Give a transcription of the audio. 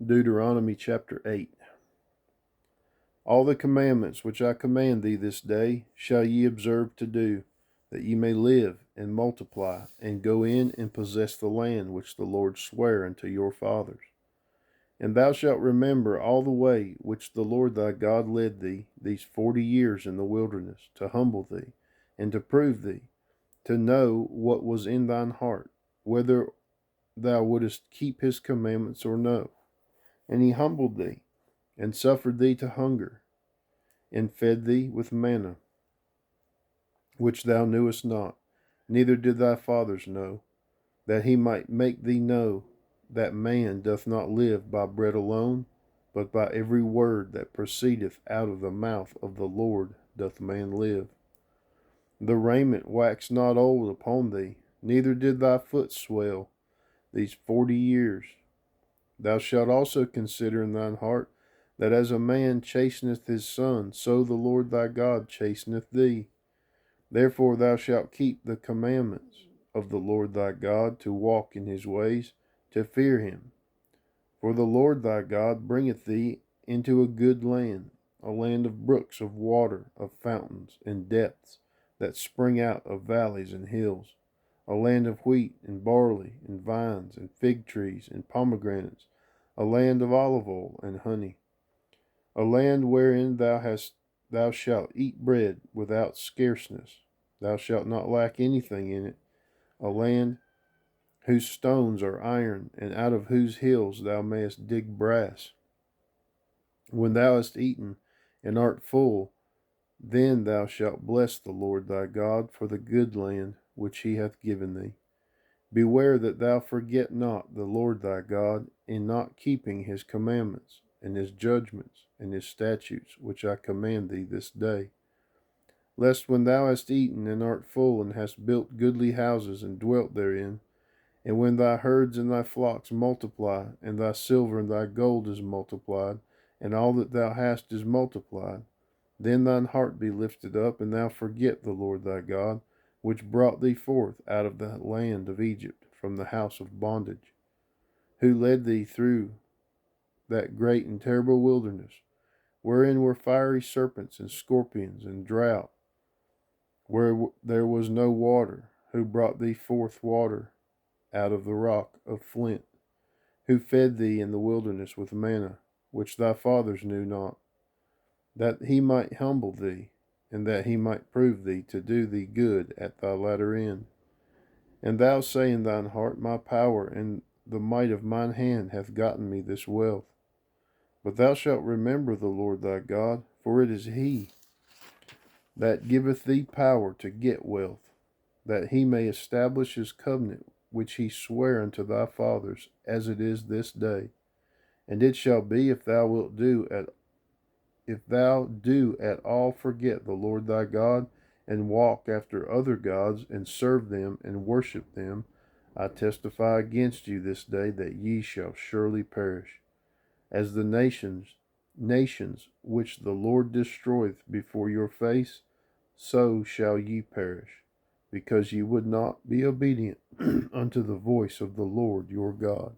Deuteronomy chapter 8. All the commandments which I command thee this day shall ye observe to do, that ye may live and multiply, and go in and possess the land which the Lord sware unto your fathers. And thou shalt remember all the way which the Lord thy God led thee these 40 years in the wilderness, to humble thee, and to prove thee, to know what was in thine heart, whether thou wouldest keep his commandments or no. And he humbled thee, and suffered thee to hunger, and fed thee with manna, which thou knewest not, neither did thy fathers know, that he might make thee know that man doth not live by bread alone, but by every word that proceedeth out of the mouth of the Lord doth man live. The raiment waxed not old upon thee, neither did thy foot swell these 40 years. Thou shalt also consider in thine heart that as a man chasteneth his son, so the Lord thy God chasteneth thee. Therefore thou shalt keep the commandments of the Lord thy God, to walk in his ways, to fear him. For the Lord thy God bringeth thee into a good land, a land of brooks of water, of fountains and depths that spring out of valleys and hills, a land of wheat and barley and vines and fig trees and pomegranates, a land of olive oil and honey, a land wherein thou shalt eat bread without scarceness, thou shalt not lack anything in it, a land whose stones are iron, and out of whose hills thou mayest dig brass. When thou hast eaten and art full, then thou shalt bless the Lord thy God for the good land which he hath given thee. Beware that thou forget not the Lord thy God in not keeping his commandments, and his judgments, and his statutes, which I command thee this day. Lest when thou hast eaten and art full, and hast built goodly houses and dwelt therein, and when thy herds and thy flocks multiply, and thy silver and thy gold is multiplied, and all that thou hast is multiplied, then thine heart be lifted up, and thou forget the Lord thy God, which brought thee forth out of the land of Egypt from the house of bondage, who led thee through that great and terrible wilderness, wherein were fiery serpents and scorpions and drought, where there was no water, who brought thee forth water out of the rock of flint, who fed thee in the wilderness with manna, which thy fathers knew not, that he might humble thee, and that he might prove thee to do thee good at thy latter end. And thou say in thine heart, my power and the might of mine hand hath gotten me this wealth. But thou shalt remember the Lord thy God, for it is he that giveth thee power to get wealth, that he may establish his covenant which he sware unto thy fathers, as it is this day. And it shall be, if thou do at all forget the Lord thy God, and walk after other gods, and serve them and worship them, I testify against you this day that ye shall surely perish. As the nations which the Lord destroyeth before your face, so shall ye perish, because ye would not be obedient unto the voice of the Lord your God.